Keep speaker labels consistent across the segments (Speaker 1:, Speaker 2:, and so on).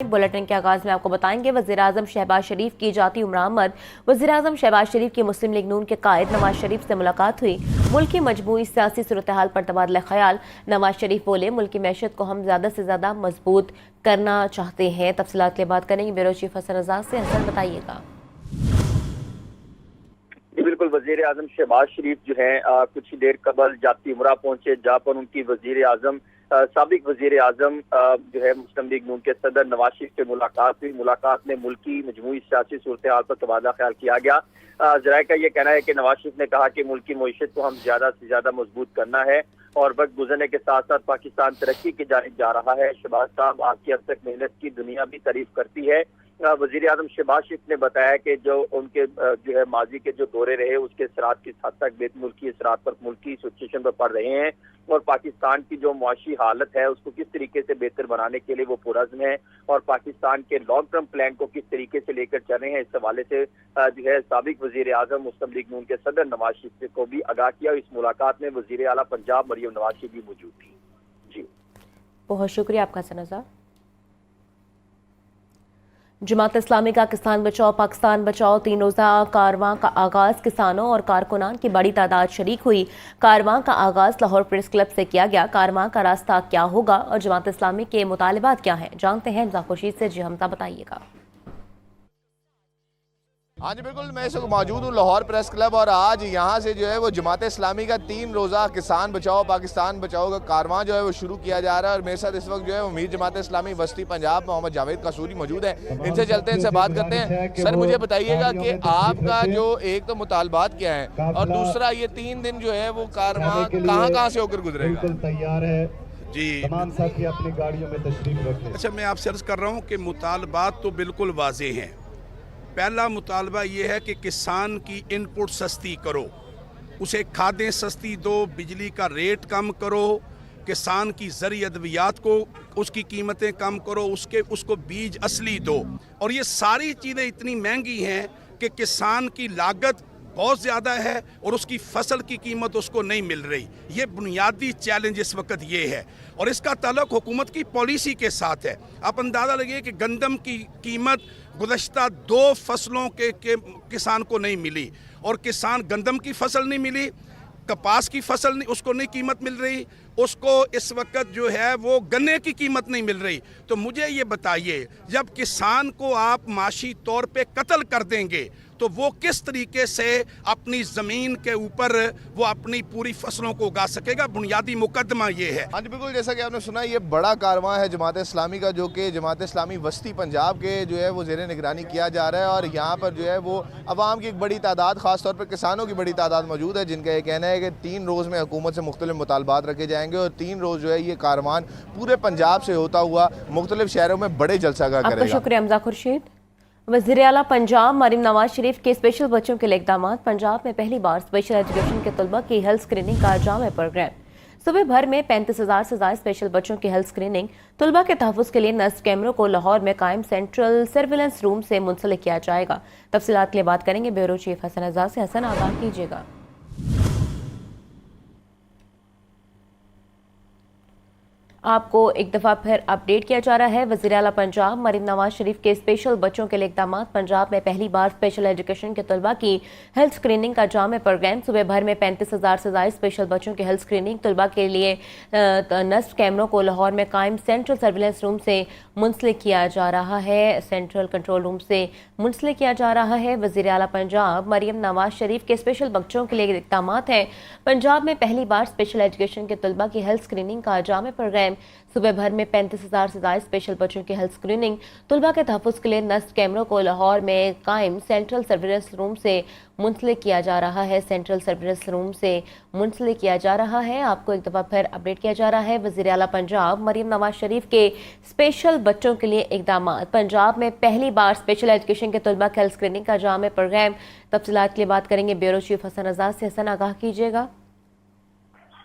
Speaker 1: Bulletin के आगाज में आपको बताएंगे वज़ीर-ए-आज़म शहबाज शरीफ की जाती उमर आमद। वज़ीर-ए-आज़म शहबाज शरीफ की मुस्लिम लीग नून के कायद नवाज शरीफ से मुलाकात हुई। मुल्क की मजमूई सियासी सूरत हाल पर तबादला ख्याल। नवाज शरीफ बोले, मुल्क की मैशत को हम ज़्यादा से ज़्यादा मजबूत करना चाहते हैं। तफसीलात के बात करेंगे ब्यूरो चीफ हसन रज़ा से। हसन, बताइएगा।
Speaker 2: बिल्कुल, वजीर आजम शहबाज शरीफ जो है कुछ ही देर कबल जाती उमरा पहुंचे, जहाँ पर उनकी वजीर आजम साबिक वजीर आजम जो है मुस्लिम लीग नून के सदर नवाज शरीफ से मुलाकात हुई। मुलाकात में मुल्क की मजमूई सियासी सूरत हाल पर तबादला ख्याल किया गया। जराये का ये कहना है कि नवाज शरीफ ने कहा कि मुल्क की मईशत को हम ज्यादा से ज्यादा मजबूत करना है और वक्त गुजरने के साथ साथ पाकिस्तान तरक्की की जानिब जा रहा है। शहबाज साहब आपकी अब तक मेहनत की दुनिया भी तारीफ करती है। वजीर आजम शहबाज शरीफ ने बताया कि जो उनके जो है माजी के जो दौरे रहे उसके असरात किस हद तक मुल्की असरात पर मुल्की सिचुएशन पर पड़ रहे हैं और पाकिस्तान की जो मुआशी हालत है उसको किस तरीके से बेहतर बनाने के लिए वो पुरज़्म है और पाकिस्तान के लॉन्ग टर्म प्लान को किस तरीके से लेकर चल रहे हैं। इस हवाले से जो है साबिक वजीर आजम मुस्लिम लीग नून के सदर नवाज शरीफ को भी आगाह किया। इस मुलाकात में वजीर आला पंजाब मरियम नवाज शरीफ भी मौजूद थी। जी,
Speaker 1: बहुत शुक्रिया आपका सनज़ा। जमात इस्लामी का किसान बचाओ पाकिस्तान बचाओ 3 रोज़ा कारवां का आगाज़ किसानों और कारकुनान की बड़ी तादाद शरीक हुई। कारवां का आगाज़ लाहौर प्रेस क्लब से किया गया। कारवां का रास्ता क्या होगा और जमात इस्लामी के मुतालिबात क्या हैं, जानते हैं हमजा खुर्शीद से। जी हमजा, बताइएगा।
Speaker 3: हाँ जी बिल्कुल, मैं इस वक्त मौजूद हूँ लाहौर प्रेस क्लब और आज यहाँ से जो है वो जमात इस्लामी का 3 रोज़ा किसान बचाओ पाकिस्तान बचाओ का कारवां जो है वो शुरू किया जा रहा है। और मेरे साथ इस वक्त जो है वो मीर जमात इस्लामी वस्ती पंजाब मोहम्मद जावेद कसूरी मौजूद है। इनसे चलते हैं, इनसे बात करते हैं। सर, मुझे बताइएगा कि आपका जो एक तो मुतालबात क्या है और दूसरा ये 3 दिन जो है वो कारवां कहाँ से होकर गुजरेगा?
Speaker 4: तैयार है
Speaker 5: जी,
Speaker 4: तमाम साथी अपनी गाड़ियों में तशरीफ रखें।
Speaker 5: अच्छा, मैं आपसे अर्ज कर रहा हूँ कि मुतालबात तो बिल्कुल वाज़ेह हैं। पहला मुतालबा ये है कि किसान की इनपुट सस्ती करो, उसे खादें सस्ती दो, बिजली का रेट कम करो, किसान की ज़री अद्वियात को उसकी कीमतें कम करो, उसको बीज असली दो। और ये सारी चीज़ें इतनी महंगी हैं कि किसान की लागत बहुत ज़्यादा है और उसकी फसल की कीमत उसको नहीं मिल रही। ये बुनियादी चैलेंज इस वक्त ये है और इसका ताल्लुक हुकूमत की पॉलिसी के साथ है। आप अंदाज़ा लगाइए कि गंदम की कीमत गुज़श्ता 2 फसलों के किसान को नहीं मिली और किसान गंदम की फसल नहीं मिली, कपास की फसल नहीं, उसको नहीं कीमत मिल रही, उसको इस वक्त जो है वो गन्ने की कीमत नहीं मिल रही। तो मुझे ये बताइए, जब किसान को आप माशी तौर पे कत्ल कर देंगे तो वो किस तरीके से अपनी ज़मीन के ऊपर वो अपनी पूरी फसलों को उगा सकेगा? बुनियादी मुकदमा ये है।
Speaker 3: हाँ जी बिल्कुल, जैसा कि आपने सुना ये बड़ा कारवां है जमात इस्लामी का, जो कि जमात इस्लामी वस्ती पंजाब के जो है वो ज़ेर निगरानी किया जा रहा है। और यहाँ पर जो है वो अवाम की एक बड़ी तादाद, ख़ास तौर पर किसानों की बड़ी तादाद मौजूद है, जिनका ये कहना है कि 3 रोज़ में हुकूमत से मुख्तलिफ मुतालबात रखे जाएंगे और 3 रोज़ जो है ये कारवान पूरे पंजाब से होता हुआ मुख्तलिफ शहरों में बड़े जलसा का करेगा।
Speaker 1: शुक्रिया हमजा खुर्शीद। वज़ीर आला पंजाब मरियम नवाज शरीफ के स्पेशल बच्चों के लिए इक़दाम। पंजाब में पहली बार स्पेशल एजुकेशन के तलबा की हेल्थ स्क्रीनिंग का जाम प्रोग्राम। सुबह भर में 35,000 से ज़्यादा स्पेशल बच्चों की हेल्थ स्क्रीनिंग तलबा के तहफ़्फ़ुज़ के लिए नस्ब कैमरों को लाहौर में कायम सेंट्रल सर्विलेंस रूम से मुंसलिक किया जाएगा। तफसीलात के लिए बात करेंगे ब्यूरो चीफ हसन रज़ा से। हसन, आगाह कीजिएगा। आपको एक दफ़ा फिर अपडेट किया जा रहा है। वज़ीर आला पंजाब मरियम नवाज शरीफ के स्पेशल बच्चों के लिए इक़दाम। पंजाब में पहली बार स्पेशल एजुकेशन के तलबा की हेल्थ स्क्रीनिंग का जाम प्रोग्राम। सुबह भर में 35,000 से ज़्यादा स्पेशल बच्चों की हेल्थ स्क्रीनिंग तलबा के लिए नस्ब कैमरों को लाहौर में कायम सेंट्रल सर्विलेंस रूम से मुंसलिक किया जा रहा है, सेंट्रल कंट्रोल रूम से मुंसलिक किया जा रहा है। वज़ीर आला पंजाब मरियम नवाज शरीफ के स्पेशल बच्चों के लिए इक़दाम हैं। पंजाब में पहली बार स्पेशल एजुकेशन के तलबा की हेल्थ स्क्रीनिंग का जाम प्रोग्राम। सुबह भर में 35,000 से ज़्यादा स्पेशल बच्चों की हेल्थ स्क्रीनिंग तलबा के तहफ़्फ़ुज़ के लिए नस्ब कैमरों को लाहौर में कायम सेंट्रल सर्विलेंस रूम से मुंसलिक किया जा रहा है। सेंट्रल सर्विलेंस रूम से मुंसलिक किया जा रहा है। आपको एक दफ़ा फिर अपडेट किया जा रहा है। वज़ीर आला पंजाब मरियम नवाज शरीफ के स्पेशल बच्चों के लिए इक़दाम। पंजाब में पहली बार स्पेशल एजुकेशन के तलबा की हेल्थ स्क्रीनिंग का जाम प्रोग्राम। तफसीलात के लिए बात करेंगे ब्यूरो चीफ हसन रज़ा से। हसन, आगाह कीजिएगा।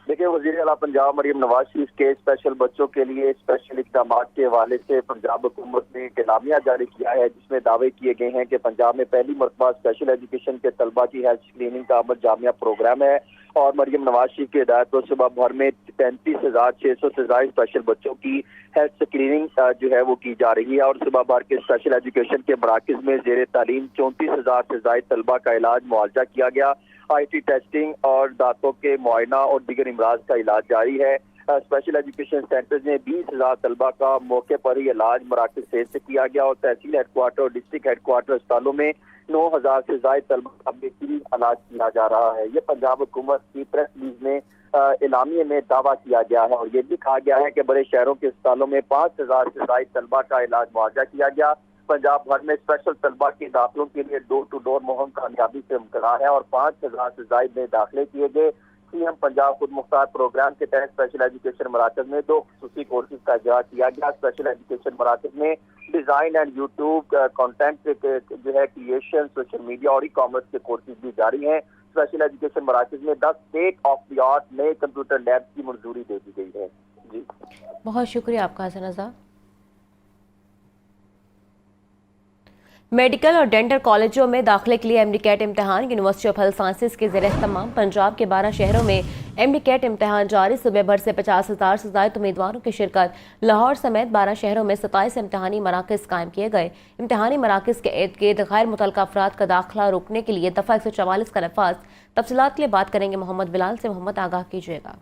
Speaker 2: دیکھیں وزیر اعلیٰ پنجاب مریم نواز شریف کے اسپیشل بچوں کے لیے اسپیشل اقدامات کے حوالے سے پنجاب حکومت نے ایک اعلامیہ جاری کیا ہے جس میں دعوے کیے گئے ہیں کہ پنجاب میں پہلی مرتبہ اسپیشل ایجوکیشن کے طلبہ کی ہیلتھ اسکریننگ کا عمل جامعہ پروگرام ہے اور مریم نواز شریف کی ہدایت پر صبح بھر میں 33,600 سے زائد اسپیشل بچوں کی ہیلتھ اسکریننگ جو ہے وہ کی جا رہی ہے اور صبح بھر کے اسپیشل ایجوکیشن کے مراکز میں زیر تعلیم 34,000 سے زائد طلبہ کا علاج معالجہ کیا گیا. آئی ٹی ٹیسٹنگ اور دانتوں کے معائنہ اور دیگر امراض کا علاج جاری ہے. اسپیشل ایجوکیشن سینٹرز میں 20,000 طلبہ کا موقع پر ہی علاج مراکز سے کیا گیا اور تحصیل ہیڈ کوارٹر اور ڈسٹرکٹ ہیڈ کوارٹر اسپتالوں میں 9,000 سے زائد طلبہ کا بہترین علاج کیا جا رہا ہے. یہ پنجاب حکومت کی پریس ریلیز میں اعلامیے میں دعویٰ کیا گیا ہے اور یہ بھی کہا گیا ہے کہ بڑے شہروں کے اسپتالوں میں 5,000 سے زائد طلبہ کا علاج معالجہ کیا گیا. پنجاب بھر میں اسپیشل طلبہ کے داخلوں کے لیے ڈور ٹو ڈور مہم کامیابی سے مکمل ہے اور 5,000 سے زائد نئے داخلے کیے گئے. سی ایم پنجاب خود مختار پروگرام کے تحت اسپیشل ایجوکیشن مراکز میں 2 خصوصی کورسز کا اجراء کیا گیا. اسپیشل ایجوکیشن مراکز میں ڈیزائن اینڈ یوٹیوب کنٹینٹ جو ہے کریشن، سوشل میڈیا اور ای کامرس کے کورسز بھی جاری ہیں. اسپیشل ایجوکیشن مراکز میں 10 اسٹیٹ آف دی آرٹ نئے کمپیوٹر لیبس کی منظوری دے دی گئی ہے. جی
Speaker 1: بہت شکریہ آپ کا حسن رضا. میڈیکل اور ڈینٹل کالجوں میں داخلے کے لیے ایم ڈی کیٹ امتحان یونیورسٹی آف ہیلتھ سائنسز کے زیر اہتمام پنجاب کے 12 شہروں میں ایم ڈی کیٹ امتحان جاری. صبح بھر سے 50,000 سے زائد امیدواروں کی شرکت. لاہور سمیت 12 شہروں میں 27 امتحانی مراکز قائم کیے گئے. امتحانی مراکز کے ارد گرد غیر متعلقہ افراد کا داخلہ روکنے کے لیے دفعہ 144 کا نفاذ. تفصیلات کے لیے بات کریں گے محمد بلال سے. محمد آگاہ کیجیے گا.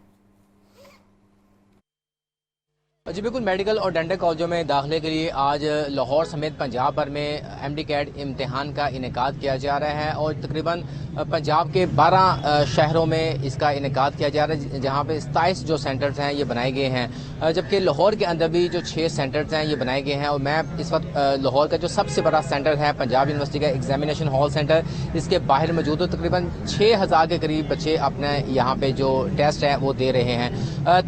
Speaker 6: جی بالکل، میڈیکل اور ڈینٹل کالجوں میں داخلے کے لیے آج لاہور سمیت پنجاب بھر میں ایم ڈی کیٹ امتحان کا انعقاد کیا جا رہا ہے اور تقریباً پنجاب کے 12 شہروں میں اس کا انعقاد کیا جا رہا ہے جہاں پہ 27 جو سینٹرز ہیں یہ بنائے گئے ہیں، جبکہ لاہور کے اندر بھی جو 6 سینٹرز ہیں یہ بنائے گئے ہیں. اور میں اس وقت لاہور کا جو سب سے بڑا سینٹر ہے پنجاب یونیورسٹی کا ایگزامینیشن ہال سینٹر، اس کے باہر موجود ہوں. تقریباً 6,000 کے قریب بچے اپنے یہاں پہ جو ٹیسٹ ہے وہ دے رہے ہیں.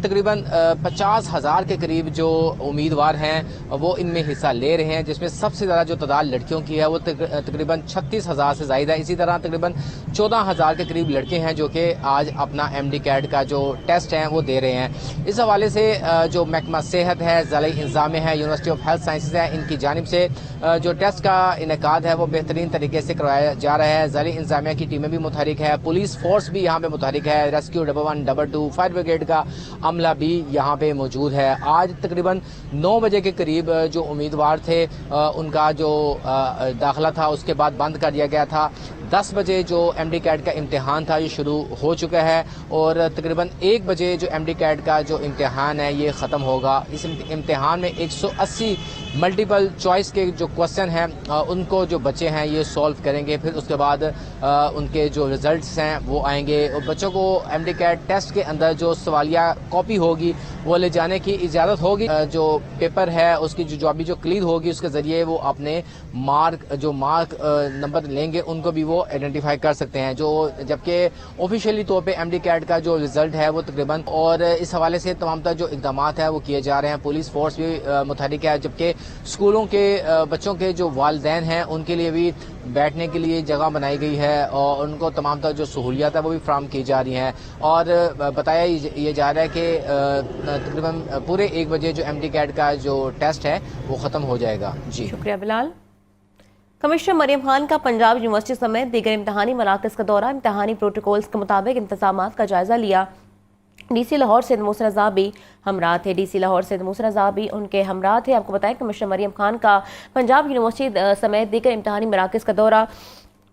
Speaker 6: تقریباً 50,000 کے قریب جو امیدوار ہیں وہ ان میں حصہ لے رہے ہیں، جس میں سب سے زیادہ جو تعداد لڑکیوں کی ہے وہ تقریباً 36,000 سے زائد ہے. اسی طرح تقریباً 14,000 کے قریب لڑکے ہیں جو کہ آج اپنا ایم ڈی کیٹ کا جو ٹیسٹ ہے وہ دے رہے ہیں. اس حوالے سے جو محکمہ صحت ہے، ضلعی انتظامیہ ہے، یونیورسٹی آف ہیلتھ سائنسز ہے، ان کی جانب سے جو ٹیسٹ کا انعقاد ہے وہ بہترین طریقے سے کروایا جا رہا ہے. ضلعی انتظامیہ کی ٹیمیں بھی متحرک ہے، پولیس فورس بھی یہاں پہ متحرک ہے، ریسکیو 112 222 فائر بریگیڈ کا عملہ بھی یہاں پہ موجود ہے. آج تقریباً 9 بجے کے قریب جو امیدوار تھے ان کا جو داخلہ تھا اس کے بعد بند کر دیا گیا تھا. 10 بجے جو ایم ڈی کیٹ کا امتحان تھا یہ شروع ہو چکا ہے اور تقریباً 1 بجے جو ایم ڈی کیٹ کا جو امتحان ہے یہ ختم ہوگا. اس امتحان میں 180 ملٹیپل چوائس کے جو کوسچن ہیں ان کو جو بچے ہیں یہ سولو کریں گے. پھر اس کے بعد ان کے جو ریزلٹس ہیں وہ آئیں گے اور بچوں کو ایم ڈی کیٹ ٹیسٹ کے اندر جو سوالیہ کاپی ہوگی وہ لے جانے کی اجازت ہوگی. جو پیپر ہے اس کی جو جوابی جو کلید ہوگی اس کے ذریعے وہ اپنے مارک نمبر لیں گے ان کو بھی وہ آئیڈینٹیفائی کر سکتے ہیں. جبکہ آفیشیلی طور پہ ایم ڈی کیٹ کا جو ریزلٹ ہے وہ تقریباً اور اس حوالے سے تمام تر جو اقدامات ہیں وہ کیے جا رہے ہیں. پولیس فورس بھی متحرک ہے، جبکہ اسکولوں کے بچوں کے جو والدین ہیں ان کے لیے بھی بیٹھنے کے لیے جگہ بنائی گئی ہے اور ان کو تمام تر جو سہولیات ہیں وہ بھی فراہم کی جا رہی ہیں. اور بتایا یہ جا رہا ہے کہ تقریباً پورے 1 بجے جو ایم ڈی کیٹ کا جو ٹیسٹ ہے وہ ختم ہو جائے گا. جی
Speaker 1: شکریہ بلال. کمشنر مریم خان کا پنجاب یونیورسٹی سمیت دیگر امتحانی مراکز کا دورہ. امتحانی پروٹوکولز کے مطابق انتظامات کا جائزہ لیا. ڈی سی لاہور سے موسر رضا بھی ہمراہ تھے. ڈی سی لاہور سے موسر رضا بھی ان کے ہمراہ تھے. آپ کو بتائیں کمشنر مریم خان کا پنجاب یونیورسٹی سمیت دیگر امتحانی مراکز کا دورہ.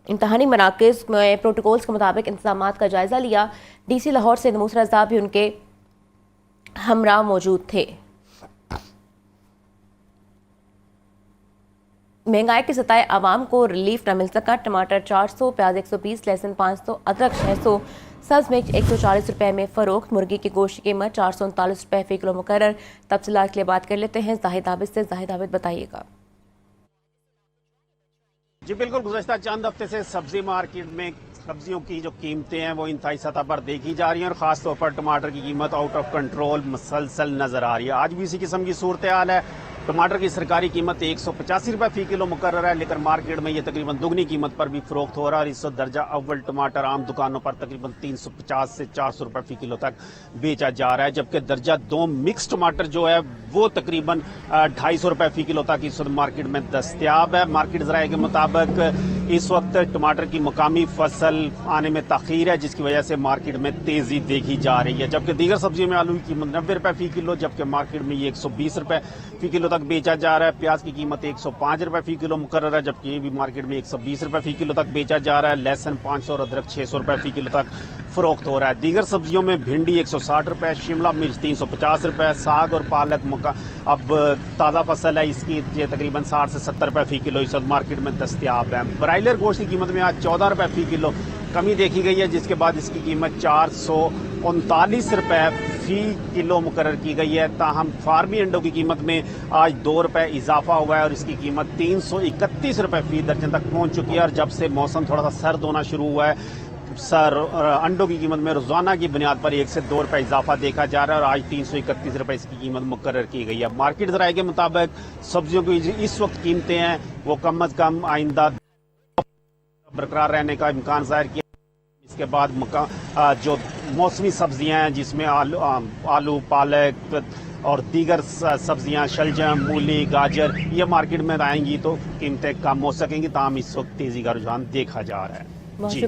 Speaker 1: امتحانی مراکز میں پروٹوکولز کے مطابق انتظامات کا جائزہ لیا. ڈی سی لاہور سے موسر رضا بھی ان کے ہمراہ موجود تھے. مہنگائی کے ستائے عوام کو ریلیف نہ مل سکا. ٹماٹر 400، پیاز 120، لہسن 500، ادرک 600، سبز مرچ 140 روپے میں فروخت. مرغی کی گوشت کی قیمت 439 روپے فی کلو مقرر. تفصیلات کے لیے بات کر لیتے ہیں زاہد عابد سے. زاہد عابد بتائیے گا.
Speaker 7: جی بالکل، گزشتہ چند ہفتے سے سبزی مارکیٹ میں سبزیوں کی جو قیمتیں ہیں وہ انتہائی سطح پر دیکھی جا رہی ہیں اور خاص طور پر ٹماٹر کی قیمت آؤٹ آف کنٹرول مسلسل نظر آ رہی ہے. آج بھی اسی قسم کی صورتحال ہے. टमाटर की सरकारी कीमत 185 रुपए फी किलो मुकर्रर है, लेकिन मार्केट में ये तकरीबन दुगनी कीमत पर भी फरोख्त हो रहा है और इस वक्त दर्जा अव्वल टमाटर आम दुकानों पर तकरीबन 350 से 400 रुपए फी किलो तक बेचा जा रहा है, जबकि दर्जा 2 मिक्स टमाटर जो है वो तकरीबन 250 रुपए फी किलो तक इस वक्त मार्केट में दस्तयाब है। मार्केट ज़राए के मुताबिक इस वक्त टमाटर की मुकामी फसल आने में ताखीर है, जिसकी वजह से मार्केट में तेजी देखी जा रही है, जबकि दीगर सब्जियों में आलू की कीमत 90 रुपए फी किलो, जबकि मार्केट में ये 120 रुपए फी किलो तक बेचा जा रहा है। प्याज की कीमत 105 रुपए फी किलो मुकर्रर है, जबकि ये भी मार्केट में 120 रुपए फी किलो तक बेचा जा रहा है। लहसुन 500 और अदरक 600 रुपए फी किलो तक फरोख्त हो रहा है। दीगर सब्जियों में भिंडी 160 रुपए, शिमला मिर्च 350 रुपए, साग और पालक अब ताज़ा फसल है, इसकी ये तकरीबन 60 से 70 रुपए फी किलो इस वक्त मार्केट में दस्तयाब है। ब्रायलर गोश्त की कीमत में आज 14 रुपए फी किलो कमी देखी गई है, जिसके बाद इसकी कीमत 439 रुपए फी किलो मुकर्रर की गई है। ताहम फार्मी अंडों की कीमत में आज 2 रुपए इजाफा हुआ है और इसकी कीमत 331 रुपए फी दर्जन तक पहुंच चुकी है। और जब से मौसम थोड़ा सा सर्द होना शुरू हुआ है, अंडों की कीमत में रोजाना की बुनियाद पर 1 से 2 रुपए इजाफा देखा जा रहा है और आज 331 रुपए इसकी कीमत मुकर्रर की गई है। मार्केट ज़राए के मुताबिक सब्जियों की इस वक्त कीमतें हैं वो कम अज कम आइंदा बरकरार रहने का इम्कान जाहिर किया। इसके बाद जो मौसमी सब्जियां हैं जिसमें आलू पालक और दीगर सब्जियां शलजम मूली गाजर ये मार्केट में आएंगी तो कीमतें कम हो सकेंगी, ताहम इस वक्त तेजी का रुझान देखा जा रहा है।
Speaker 1: बहुत शुक्रिया।